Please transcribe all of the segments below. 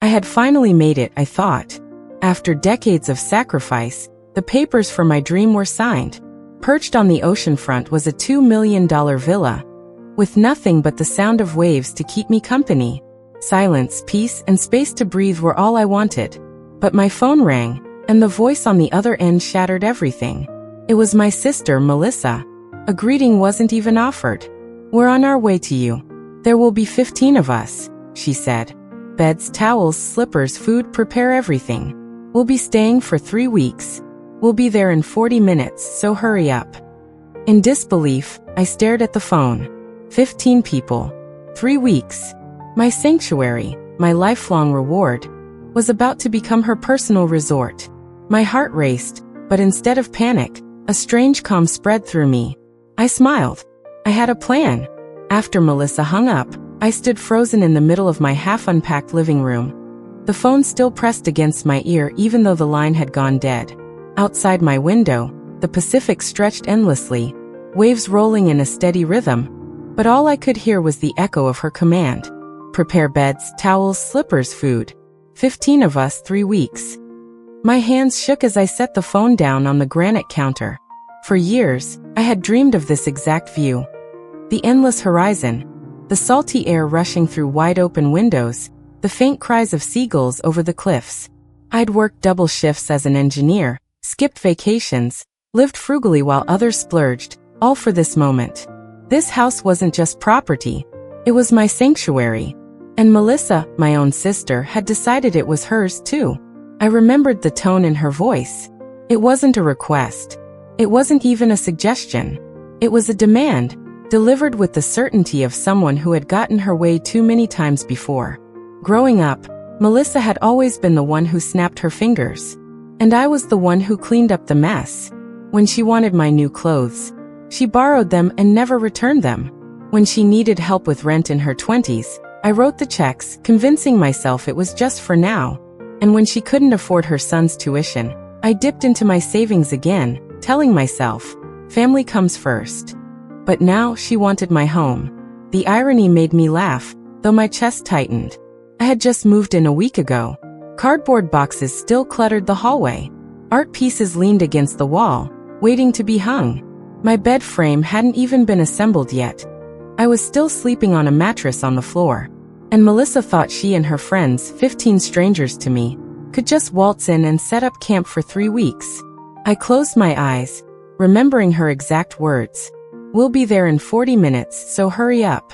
I had finally made it, I thought. After decades of sacrifice, the papers for my dream were signed. Perched on the oceanfront was a $2 million villa, with nothing but the sound of waves to keep me company. Silence, peace, and space to breathe were all I wanted. But my phone rang, and the voice on the other end shattered everything. It was my sister, Melissa. A greeting wasn't even offered. "We're on our way to you. There will be 15 of us," she said. "Beds, towels, slippers, food, prepare everything. We'll be staying for 3 weeks. We'll be there in 40 minutes, so hurry up." In disbelief, I stared at the phone. 15 people. 3 weeks. My sanctuary, my lifelong reward, was about to become her personal resort. My heart raced, but instead of panic, a strange calm spread through me. I smiled. I had a plan. After Melissa hung up, I stood frozen in the middle of my half-unpacked living room. The phone still pressed against my ear even though the line had gone dead. Outside my window, the Pacific stretched endlessly, waves rolling in a steady rhythm, but all I could hear was the echo of her command. "Prepare beds, towels, slippers, food. 15 of us, 3 weeks." My hands shook as I set the phone down on the granite counter. For years, I had dreamed of this exact view. The endless horizon, the salty air rushing through wide-open windows, the faint cries of seagulls over the cliffs. I'd worked double shifts as an engineer, skipped vacations, lived frugally while others splurged, all for this moment. This house wasn't just property. It was my sanctuary. And Melissa, my own sister, had decided it was hers too. I remembered the tone in her voice. It wasn't a request. It wasn't even a suggestion. It was a demand, delivered with the certainty of someone who had gotten her way too many times before. Growing up, Melissa had always been the one who snapped her fingers. And I was the one who cleaned up the mess. When she wanted my new clothes, she borrowed them and never returned them. When she needed help with rent in her 20s, I wrote the checks, convincing myself it was just for now. And when she couldn't afford her son's tuition, I dipped into my savings again, telling myself, family comes first. But now she wanted my home. The irony made me laugh, though my chest tightened. I had just moved in a week ago. Cardboard boxes still cluttered the hallway. Art pieces leaned against the wall, waiting to be hung. My bed frame hadn't even been assembled yet. I was still sleeping on a mattress on the floor. And Melissa thought she and her friends, 15 strangers to me, could just waltz in and set up camp for 3 weeks. I closed my eyes, remembering her exact words. "We'll be there in 40 minutes, so hurry up."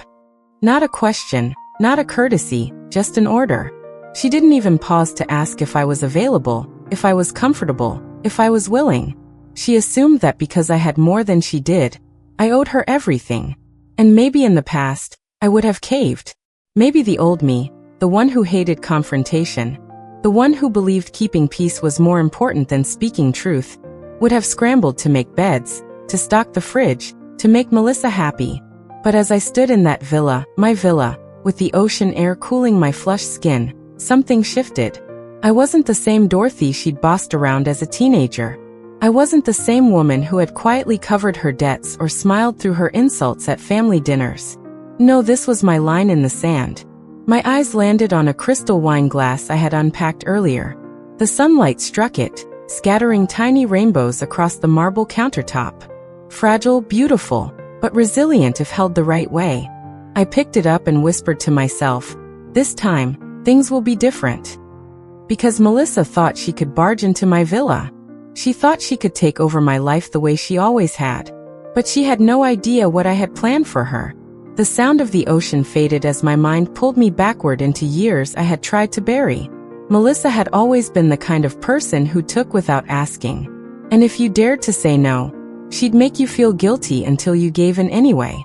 Not a question, not a courtesy, just an order. She didn't even pause to ask if I was available, if I was comfortable, if I was willing. She assumed that because I had more than she did, I owed her everything. And maybe in the past, I would have caved. Maybe the old me, the one who hated confrontation, the one who believed keeping peace was more important than speaking truth, would have scrambled to make beds, to stock the fridge, to make Melissa happy. But as I stood in that villa, my villa, with the ocean air cooling my flushed skin, something shifted. I wasn't the same Dorothy she'd bossed around as a teenager. I wasn't the same woman who had quietly covered her debts or smiled through her insults at family dinners. No, this was my line in the sand. My eyes landed on a crystal wine glass I had unpacked earlier. The sunlight struck it, scattering tiny rainbows across the marble countertop. Fragile, beautiful, but resilient if held the right way. I picked it up and whispered to myself, this time, things will be different. Because Melissa thought she could barge into my villa. She thought she could take over my life the way she always had. But she had no idea what I had planned for her. The sound of the ocean faded as my mind pulled me backward into years I had tried to bury. Melissa had always been the kind of person who took without asking. And if you dared to say no, she'd make you feel guilty until you gave in anyway.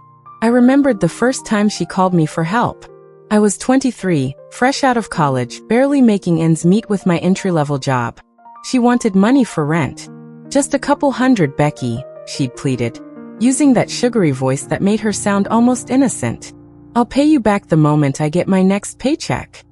I remembered the first time she called me for help. I was 23, fresh out of college, barely making ends meet with my entry-level job. She wanted money for rent. "Just a couple hundred, Becky," she'd pleaded, using that sugary voice that made her sound almost innocent. "I'll pay you back the moment I get my next paycheck."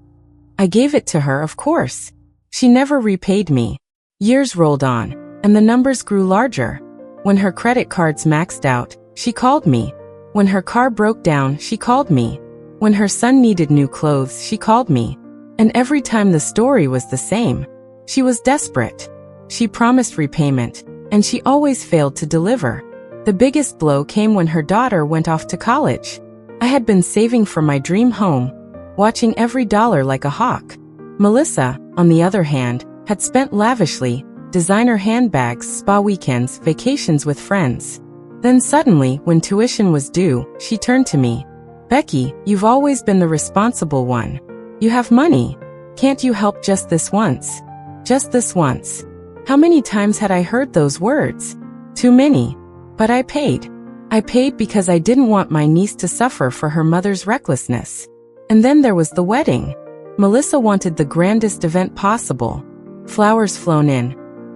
I gave it to her, of course. She never repaid me. Years rolled on, and the numbers grew larger. When her credit cards maxed out, she called me. When her car broke down, she called me. When her son needed new clothes, she called me. And every time the story was the same. She was desperate. She promised repayment, and she always failed to deliver. The biggest blow came when her daughter went off to college. I had been saving for my dream home, watching every dollar like a hawk. Melissa, on the other hand, had spent lavishly, designer handbags, spa weekends, vacations with friends. Then suddenly, when tuition was due, she turned to me. "Becky, you've always been the responsible one. You have money. Can't you help just this once? Just this once." How many times had I heard those words? Too many. But I paid. I paid because I didn't want my niece to suffer for her mother's recklessness. And then there was the wedding. Melissa wanted the grandest event possible. Flowers flown in.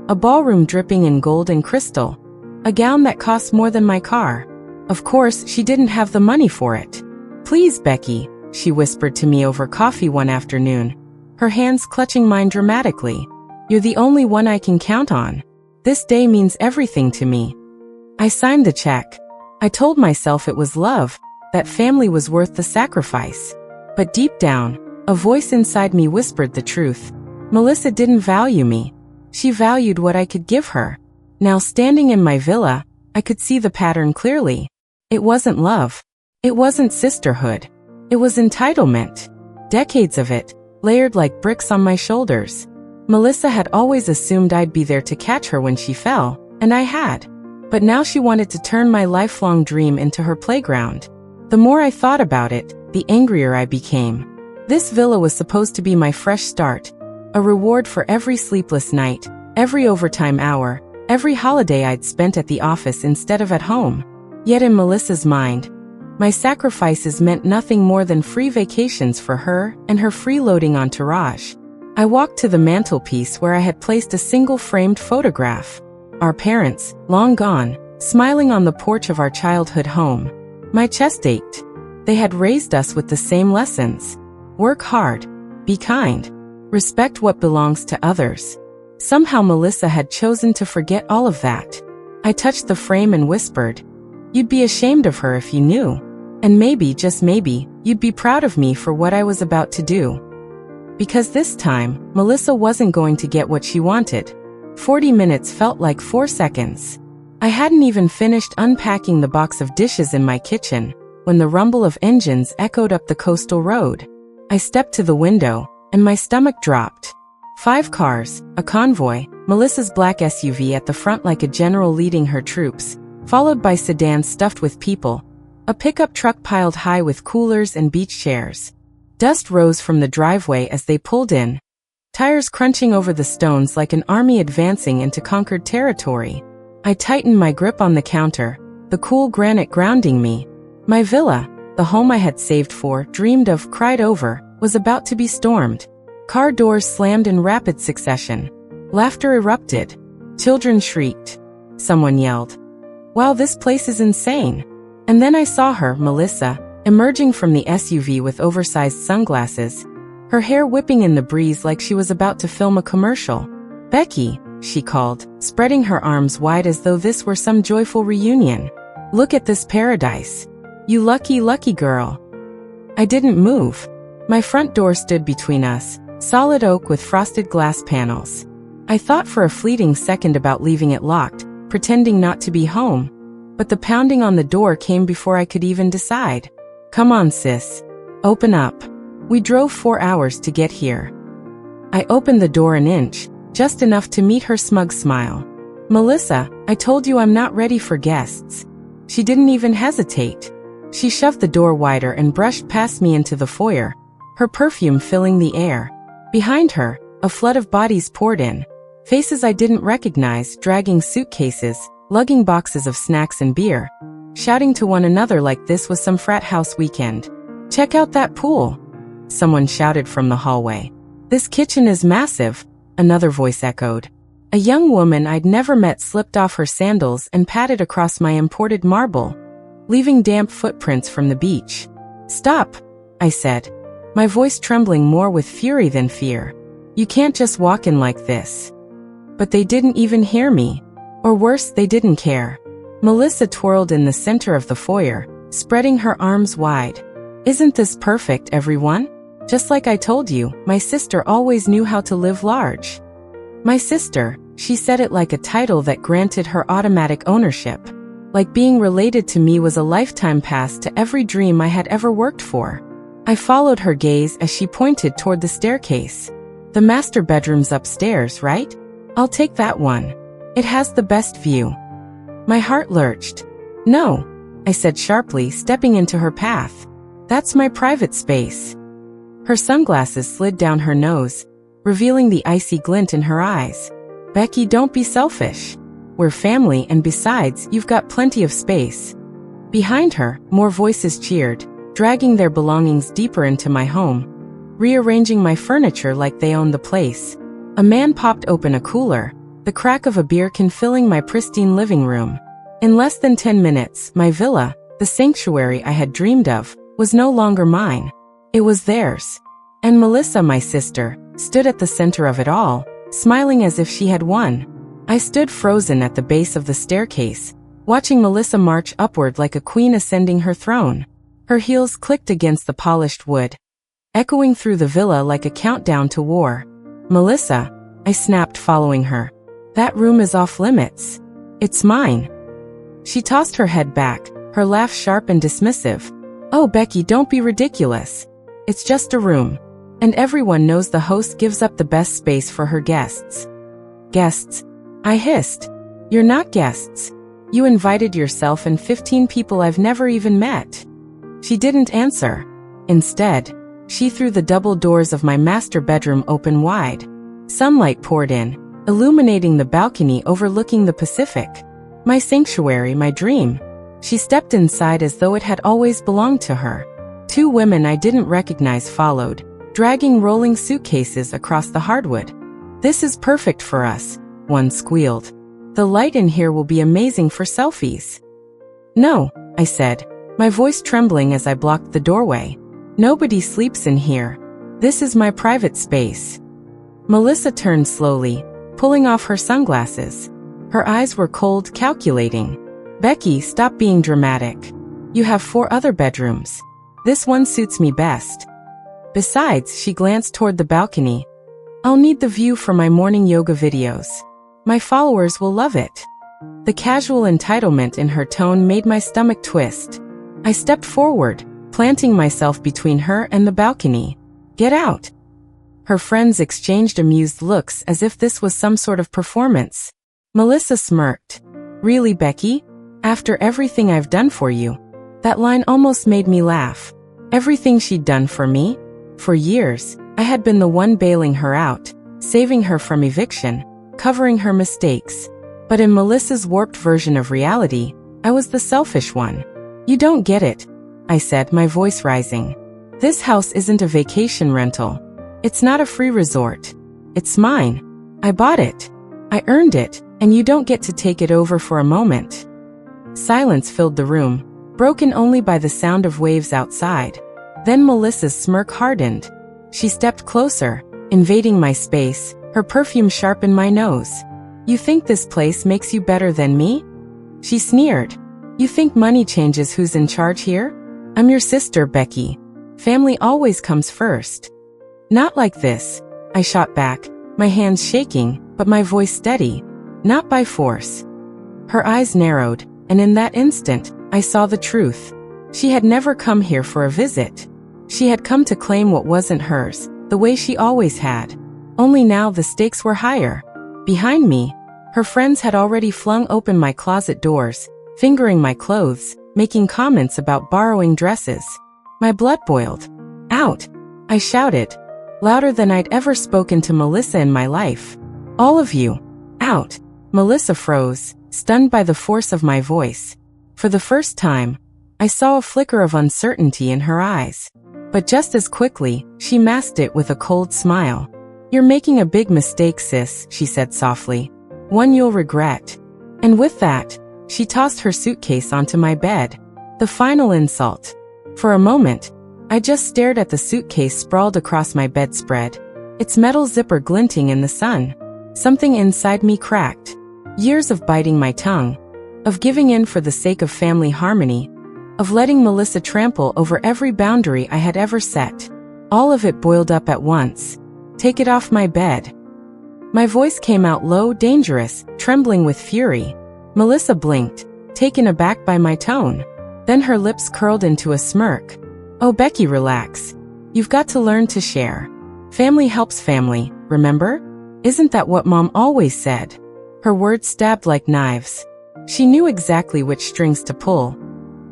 A ballroom dripping in gold and crystal. A gown that cost more than my car. Of course, she didn't have the money for it. "Please, Becky," she whispered to me over coffee one afternoon, her hands clutching mine dramatically. "You're the only one I can count on. This day means everything to me." I signed the check. I told myself it was love, that family was worth the sacrifice. But deep down, a voice inside me whispered the truth. Melissa didn't value me. She valued what I could give her. Now standing in my villa, I could see the pattern clearly. It wasn't love. It wasn't sisterhood. It was entitlement. Decades of it, layered like bricks on my shoulders. Melissa had always assumed I'd be there to catch her when she fell, and I had. But now she wanted to turn my lifelong dream into her playground. The more I thought about it, the angrier I became. This villa was supposed to be my fresh start, a reward for every sleepless night, every overtime hour, every holiday I'd spent at the office instead of at home. Yet in Melissa's mind, my sacrifices meant nothing more than free vacations for her and her freeloading entourage. I walked to the mantelpiece where I had placed a single framed photograph. Our parents, long gone, smiling on the porch of our childhood home. My chest ached. They had raised us with the same lessons. Work hard. Be kind. Respect what belongs to others. Somehow Melissa had chosen to forget all of that. I touched the frame and whispered, "You'd be ashamed of her if you knew. And maybe, just maybe, you'd be proud of me for what I was about to do." Because this time, Melissa wasn't going to get what she wanted. 40 minutes felt like 4 seconds. I hadn't even finished unpacking the box of dishes in my kitchen when the rumble of engines echoed up the coastal road. I stepped to the window, and my stomach dropped. 5 cars, a convoy, Melissa's black SUV at the front like a general leading her troops, followed by sedans stuffed with people, a pickup truck piled high with coolers and beach chairs. Dust rose from the driveway as they pulled in, tires crunching over the stones like an army advancing into conquered territory. I tightened my grip on the counter, the cool granite grounding me. My villa, the home I had saved for, dreamed of, cried over, was about to be stormed. Car doors slammed in rapid succession. Laughter erupted. Children shrieked. Someone yelled, "Wow, this place is insane." And then I saw her, Melissa, emerging from the SUV with oversized sunglasses, her hair whipping in the breeze like she was about to film a commercial. "Becky," she called, spreading her arms wide as though this were some joyful reunion. "Look at this paradise. You lucky, lucky girl." I didn't move. My front door stood between us, solid oak with frosted glass panels. I thought for a fleeting second about leaving it locked, pretending not to be home. But the pounding on the door came before I could even decide. "Come on, sis. Open up." We drove 4 hours to get here. I opened the door an inch, just enough to meet her smug smile. "Melissa, I told you I'm not ready for guests." She didn't even hesitate. She shoved the door wider and brushed past me into the foyer, her perfume filling the air. Behind her, a flood of bodies poured in. Faces I didn't recognize, dragging suitcases, lugging boxes of snacks and beer, shouting to one another like this was some frat house weekend. "Check out that pool," someone shouted from the hallway. "This kitchen is massive," another voice echoed. A young woman I'd never met slipped off her sandals and padded across my imported marble, leaving damp footprints from the beach. "Stop," I said, my voice trembling more with fury than fear. "You can't just walk in like this." But they didn't even hear me. Or worse, they didn't care. Melissa twirled in the center of the foyer, spreading her arms wide. "Isn't this perfect, everyone?" Just like I told you, my sister always knew how to live large. My sister, she said it like a title that granted her automatic ownership. Like being related to me was a lifetime pass to every dream I had ever worked for. I followed her gaze as she pointed toward the staircase. The master bedroom's upstairs, right? I'll take that one. It has the best view. My heart lurched. No, I said sharply, stepping into her path. That's my private space. Her sunglasses slid down her nose, revealing the icy glint in her eyes. Becky, don't be selfish. We're family, and besides, you've got plenty of space. Behind her, more voices cheered, dragging their belongings deeper into my home, rearranging my furniture like they owned the place. A man popped open a cooler, the crack of a beer can filling my pristine living room. In less than 10 minutes, my villa, the sanctuary I had dreamed of, was no longer mine. It was theirs. And Melissa, my sister, stood at the center of it all, smiling as if she had won. I stood frozen at the base of the staircase, watching Melissa march upward like a queen ascending her throne. Her heels clicked against the polished wood, echoing through the villa like a countdown to war. Melissa, I snapped, following her. That room is off limits. It's mine. She tossed her head back, her laugh sharp and dismissive. Oh, Becky, don't be ridiculous. It's just a room. And everyone knows the host gives up the best space for her guests. Guests? I hissed. You're not guests. You invited yourself and 15 people I've never even met. She didn't answer. Instead, she threw the double doors of my master bedroom open wide. Sunlight poured in, illuminating the balcony overlooking the Pacific. My sanctuary, my dream. She stepped inside as though it had always belonged to her. 2 women I didn't recognize followed, dragging rolling suitcases across the hardwood. This is perfect for us, one squealed. The light in here will be amazing for selfies. No, I said, my voice trembling as I blocked the doorway. Nobody sleeps in here. This is my private space. Melissa turned slowly, pulling off her sunglasses. Her eyes were cold, calculating. Becky, stop being dramatic. You have 4 other bedrooms. This one suits me best. Besides, she glanced toward the balcony. I'll need the view for my morning yoga videos. My followers will love it. The casual entitlement in her tone made my stomach twist. I stepped forward, planting myself between her and the balcony. Get out. Her friends exchanged amused looks as if this was some sort of performance. Melissa smirked. Really, Becky? After everything I've done for you? That line almost made me laugh. Everything she'd done for me? For years, I had been the one bailing her out, saving her from eviction, covering her mistakes. But in Melissa's warped version of reality, I was the selfish one. You don't get it, I said, my voice rising. This house isn't a vacation rental. It's not a free resort. It's mine. I bought it. I earned it, and you don't get to take it over for a moment. Silence filled the room, broken only by the sound of waves outside. Then Melissa's smirk hardened. She stepped closer, invading my space, her perfume sharp in my nose. You think this place makes you better than me? She sneered. You think money changes who's in charge here? I'm your sister, Becky. Family always comes first. Not like this, I shot back, my hands shaking, but my voice steady. Not by force. Her eyes narrowed, and in that instant, I saw the truth. She had never come here for a visit. She had come to claim what wasn't hers, the way she always had. Only now the stakes were higher. Behind me, her friends had already flung open my closet doors, fingering my clothes, making comments about borrowing dresses. My blood boiled. Out! I shouted, louder than I'd ever spoken to Melissa in my life. All of you, out! Melissa froze, stunned by the force of my voice. For the first time, I saw a flicker of uncertainty in her eyes. But just as quickly, she masked it with a cold smile. You're making a big mistake, sis, she said softly. One you'll regret. And with that, she tossed her suitcase onto my bed. The final insult. For a moment, I just stared at the suitcase sprawled across my bedspread, its metal zipper glinting in the sun. Something inside me cracked. Years of biting my tongue, of giving in for the sake of family harmony, of letting Melissa trample over every boundary I had ever set. All of it boiled up at once. Take it off my bed. My voice came out low, dangerous, trembling with fury. Melissa blinked, taken aback by my tone. Then her lips curled into a smirk. Oh, Becky, relax. You've got to learn to share. Family helps family, remember? Isn't that what Mom always said? Her words stabbed like knives. She knew exactly which strings to pull,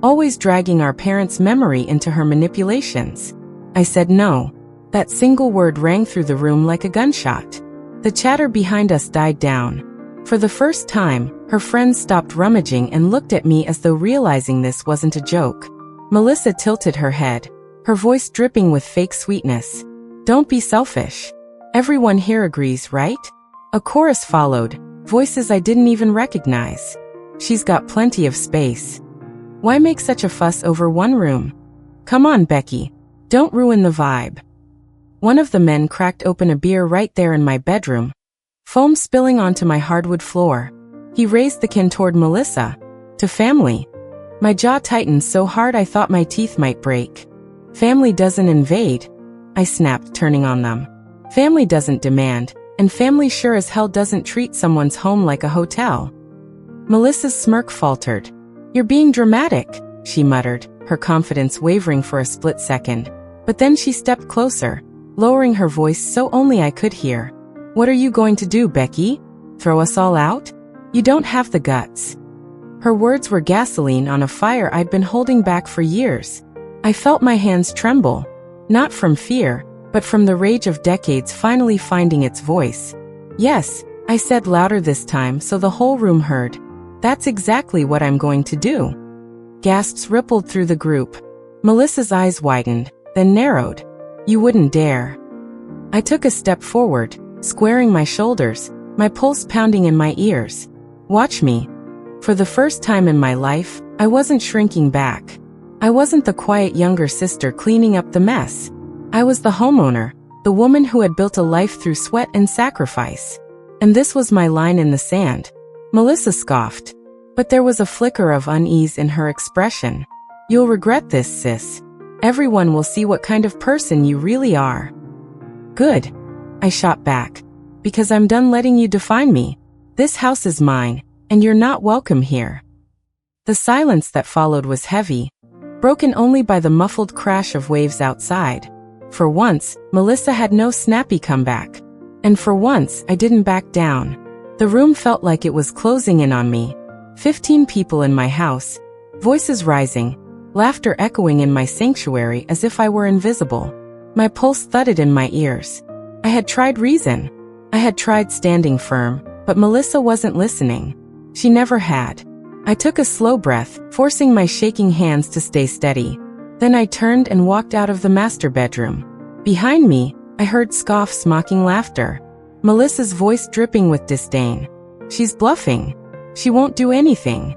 always dragging our parents' memory into her manipulations. I said no. That single word rang through the room like a gunshot. The chatter behind us died down. For the first time, her friends stopped rummaging and looked at me as though realizing this wasn't a joke. Melissa tilted her head, her voice dripping with fake sweetness. Don't be selfish. Everyone here agrees, right? A chorus followed, voices I didn't even recognize. She's got plenty of space. Why make such a fuss over one room? Come on, Becky. Don't ruin the vibe. One of the men cracked open a beer right there in my bedroom, foam spilling onto my hardwood floor. He raised the can toward Melissa. To family. My jaw tightened so hard I thought my teeth might break. Family doesn't invade, I snapped, turning on them. Family doesn't demand, and family sure as hell doesn't treat someone's home like a hotel. Melissa's smirk faltered. You're being dramatic, she muttered, her confidence wavering for a split second. But then she stepped closer, lowering her voice so only I could hear. What are you going to do, Becky? Throw us all out? You don't have the guts. Her words were gasoline on a fire I'd been holding back for years. I felt my hands tremble, not from fear, but from the rage of decades finally finding its voice. Yes, I said louder this time so the whole room heard. That's exactly what I'm going to do. Gasps rippled through the group. Melissa's eyes widened, then narrowed. You wouldn't dare. I took a step forward, squaring my shoulders, my pulse pounding in my ears. Watch me. For the first time in my life, I wasn't shrinking back. I wasn't the quiet younger sister cleaning up the mess. I was the homeowner, the woman who had built a life through sweat and sacrifice. And this was my line in the sand. Melissa scoffed, but there was a flicker of unease in her expression. You'll regret this, sis. Everyone will see what kind of person you really are. Good, I shot back, because I'm done letting you define me. This house is mine, and you're not welcome here. The silence that followed was heavy, broken only by the muffled crash of waves outside. For once, Melissa had no snappy comeback. And for once, I didn't back down. The room felt like it was closing in on me. 15 people in my house, voices rising, laughter echoing in my sanctuary as if I were invisible. My pulse thudded in my ears. I had tried reason. I had tried standing firm, but Melissa wasn't listening. She never had. I took a slow breath, forcing my shaking hands to stay steady. Then I turned and walked out of the master bedroom. Behind me, I heard scoffs, mocking laughter. Melissa's voice dripping with disdain. She's bluffing. She won't do anything.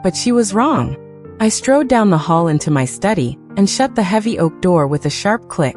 But she was wrong. I strode down the hall into my study and shut the heavy oak door with a sharp click.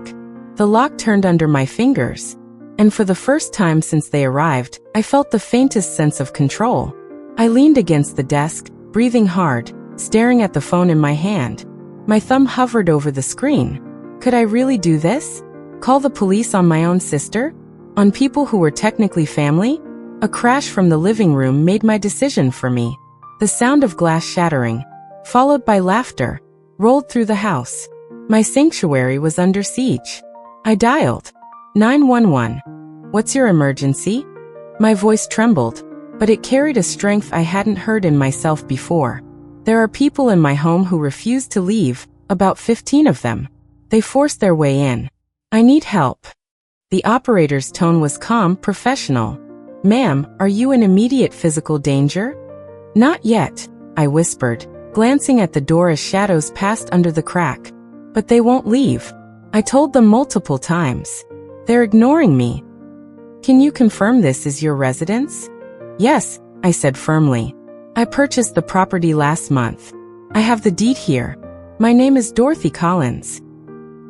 The lock turned under my fingers. And for the first time since they arrived, I felt the faintest sense of control. I leaned against the desk, breathing hard, staring at the phone in my hand. My thumb hovered over the screen. Could I really do this? Call the police on my own sister? On people who were technically family? A crash from the living room made my decision for me. The sound of glass shattering, followed by laughter, rolled through the house. My sanctuary was under siege. I dialed 911. What's your emergency? My voice trembled, but it carried a strength I hadn't heard in myself before. There are people in my home who refuse to leave, about 15 of them. They force their way in. I need help. The operator's tone was calm, professional. Ma'am, are you in immediate physical danger? Not yet, I whispered, glancing at the door as shadows passed under the crack. But they won't leave. I told them multiple times. They're ignoring me. Can you confirm this is your residence? Yes, I said firmly. I purchased the property last month. I have the deed here. My name is Dorothy Collins.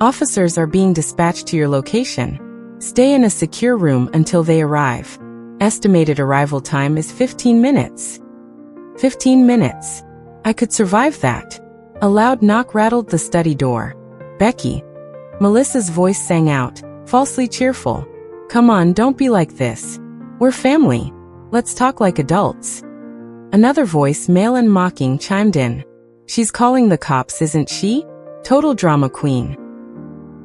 Officers are being dispatched to your location. Stay in a secure room until they arrive. Estimated arrival time is 15 minutes. 15 minutes. I could survive that. A loud knock rattled the study door. Becky. Melissa's voice sang out, falsely cheerful. Come on, don't be like this. We're family. Let's talk like adults. Another voice, male and mocking, chimed in. She's calling the cops, isn't she? Total drama queen.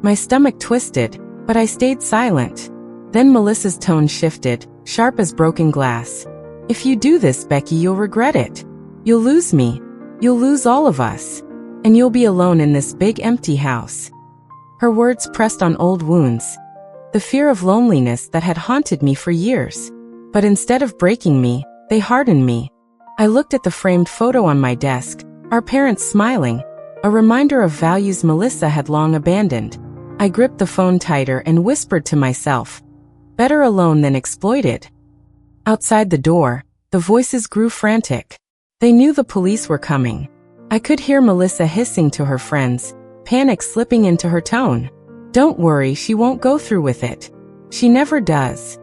My stomach twisted, but I stayed silent. Then Melissa's tone shifted, sharp as broken glass. If you do this, Becky, you'll regret it. You'll lose me. You'll lose all of us. And you'll be alone in this big empty house. Her words pressed on old wounds. The fear of loneliness that had haunted me for years. But instead of breaking me, they hardened me. I looked at the framed photo on my desk, our parents smiling, a reminder of values Melissa had long abandoned. I gripped the phone tighter and whispered to myself, better alone than exploited. Outside the door, the voices grew frantic. They knew the police were coming. I could hear Melissa hissing to her friends, panic slipping into her tone. Don't worry, she won't go through with it. She never does.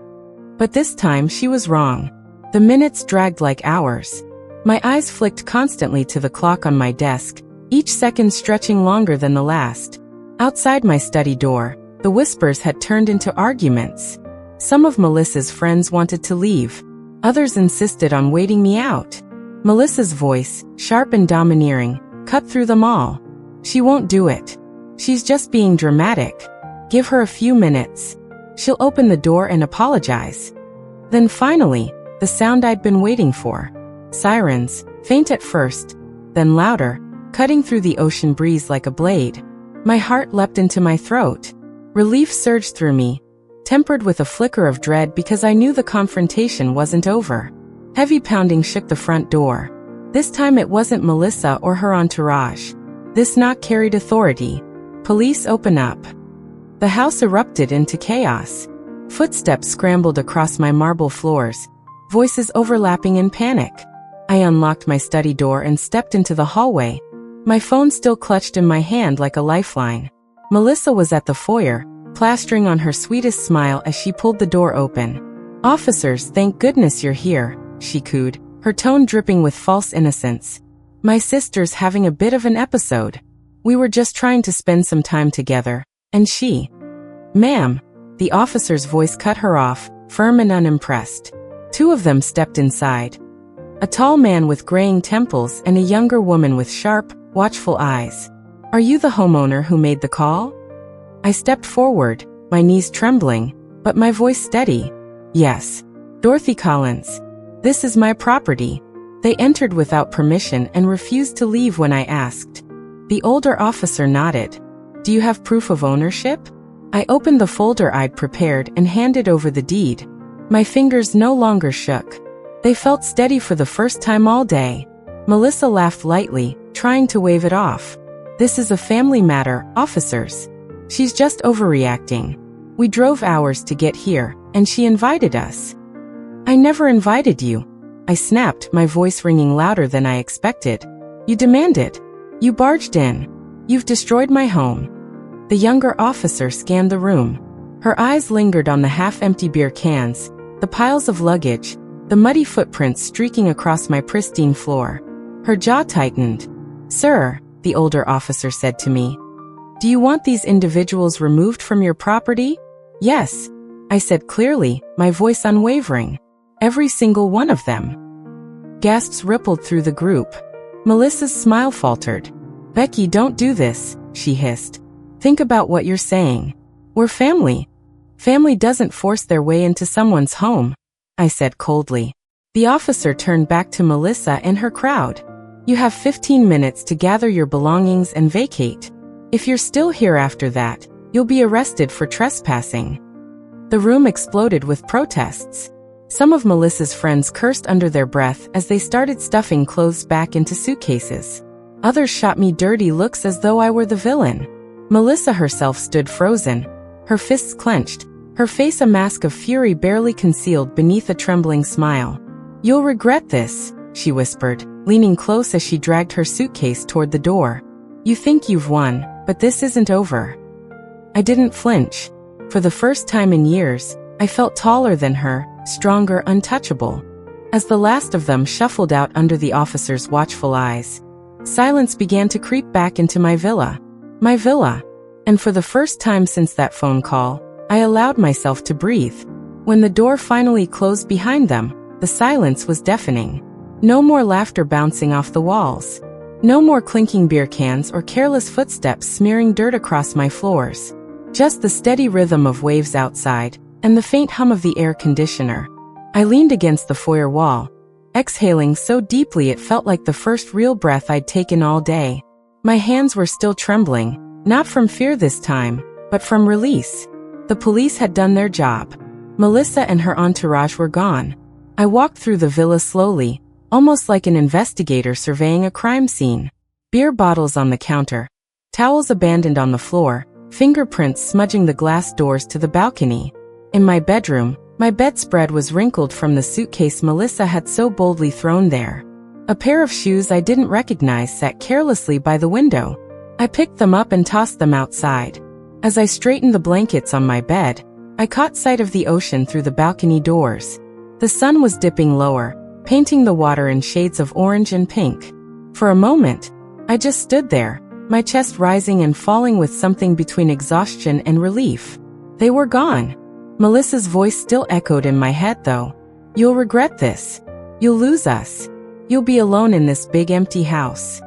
But this time she was wrong. The minutes dragged like hours. My eyes flicked constantly to the clock on my desk, each second stretching longer than the last. Outside my study door, the whispers had turned into arguments. Some of Melissa's friends wanted to leave. Others insisted on waiting me out. Melissa's voice, sharp and domineering, cut through them all. She won't do it. She's just being dramatic. Give her a few minutes. She'll open the door and apologize. Then finally, the sound I'd been waiting for. Sirens, faint at first, then louder, cutting through the ocean breeze like a blade. My heart leapt into my throat. Relief surged through me, tempered with a flicker of dread because I knew the confrontation wasn't over. Heavy pounding shook the front door. This time it wasn't Melissa or her entourage. This knock carried authority. Police, open up. The house erupted into chaos. Footsteps scrambled across my marble floors, voices overlapping in panic. I unlocked my study door and stepped into the hallway, my phone still clutched in my hand like a lifeline. Melissa was at the foyer, plastering on her sweetest smile as she pulled the door open. Officers, thank goodness you're here, she cooed, her tone dripping with false innocence. My sister's having a bit of an episode. We were just trying to spend some time together, and she... Ma'am, the officer's voice cut her off, firm and unimpressed. Two of them stepped inside. A tall man with graying temples and a younger woman with sharp, watchful eyes. Are you the homeowner who made the call? I stepped forward, my knees trembling, but my voice steady. Yes. Dorothy Collins. This is my property. They entered without permission and refused to leave when I asked. The older officer nodded. Do you have proof of ownership? I opened the folder I'd prepared and handed over the deed. My fingers no longer shook. They felt steady for the first time all day. Melissa laughed lightly, trying to wave it off. This is a family matter, officers. She's just overreacting. We drove hours to get here, and she invited us. I never invited you. I snapped, my voice ringing louder than I expected. You demanded. You barged in. You've destroyed my home. The younger officer scanned the room. Her eyes lingered on the half-empty beer cans, the piles of luggage, the muddy footprints streaking across my pristine floor. Her jaw tightened. Sir, the older officer said to me, do you want these individuals removed from your property? Yes, I said clearly, my voice unwavering. Every single one of them. Gasps rippled through the group. Melissa's smile faltered. Becky, don't do this, she hissed. Think about what you're saying. We're family. Family doesn't force their way into someone's home, I said coldly. The officer turned back to Melissa and her crowd. You have 15 minutes to gather your belongings and vacate. If you're still here after that, you'll be arrested for trespassing. The room exploded with protests. Some of Melissa's friends cursed under their breath as they started stuffing clothes back into suitcases. Others shot me dirty looks as though I were the villain. Melissa herself stood frozen, her fists clenched, her face a mask of fury barely concealed beneath a trembling smile. You'll regret this, she whispered, leaning close as she dragged her suitcase toward the door. You think you've won, but this isn't over. I didn't flinch. For the first time in years, I felt taller than her, stronger, untouchable. As the last of them shuffled out under the officer's watchful eyes, silence began to creep back into my villa. My villa. And for the first time since that phone call, I allowed myself to breathe. When the door finally closed behind them, the silence was deafening. No more laughter bouncing off the walls. No more clinking beer cans or careless footsteps smearing dirt across my floors. Just the steady rhythm of waves outside, and the faint hum of the air conditioner. I leaned against the foyer wall, exhaling so deeply it felt like the first real breath I'd taken all day. My hands were still trembling, not from fear this time, but from release. The police had done their job. Melissa and her entourage were gone. I walked through the villa slowly, almost like an investigator surveying a crime scene. Beer bottles on the counter, towels abandoned on the floor, fingerprints smudging the glass doors to the balcony. In my bedroom, my bedspread was wrinkled from the suitcase Melissa had so boldly thrown there. A pair of shoes I didn't recognize sat carelessly by the window. I picked them up and tossed them outside. As I straightened the blankets on my bed, I caught sight of the ocean through the balcony doors. The sun was dipping lower, painting the water in shades of orange and pink. For a moment, I just stood there, my chest rising and falling with something between exhaustion and relief. They were gone. Melissa's voice still echoed in my head though. You'll regret this. You'll lose us. You'll be alone in this big empty house.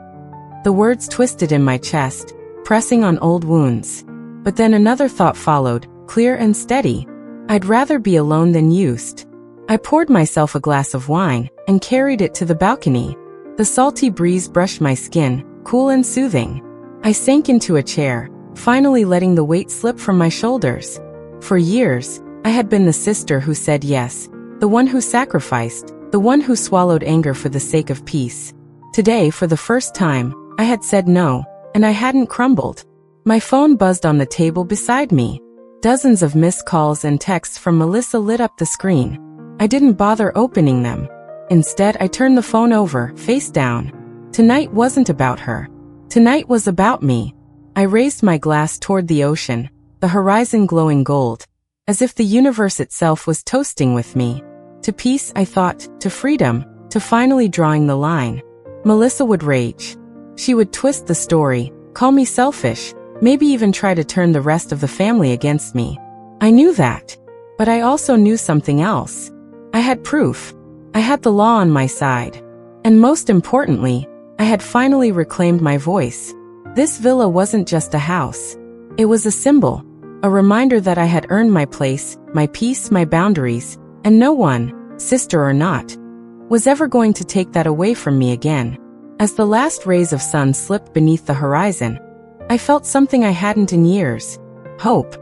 The words twisted in my chest, pressing on old wounds. But then another thought followed, clear and steady. I'd rather be alone than used. I poured myself a glass of wine and carried it to the balcony. The salty breeze brushed my skin, cool and soothing. I sank into a chair, finally letting the weight slip from my shoulders. For years, I had been the sister who said yes, the one who sacrificed, the one who swallowed anger for the sake of peace. Today, for the first time, I had said no, and I hadn't crumbled. My phone buzzed on the table beside me. Dozens of missed calls and texts from Melissa lit up the screen. I didn't bother opening them. Instead, I turned the phone over, face down. Tonight wasn't about her. Tonight was about me. I raised my glass toward the ocean, the horizon glowing gold, as if the universe itself was toasting with me. To peace, I thought, to freedom, to finally drawing the line. Melissa would rage. She would twist the story, call me selfish, maybe even try to turn the rest of the family against me. I knew that. But I also knew something else. I had proof. I had the law on my side. And most importantly, I had finally reclaimed my voice. This villa wasn't just a house. It was a symbol. A reminder that I had earned my place, my peace, my boundaries, and no one, sister or not, was ever going to take that away from me again. As the last rays of sun slipped beneath the horizon, I felt something I hadn't in years. Hope.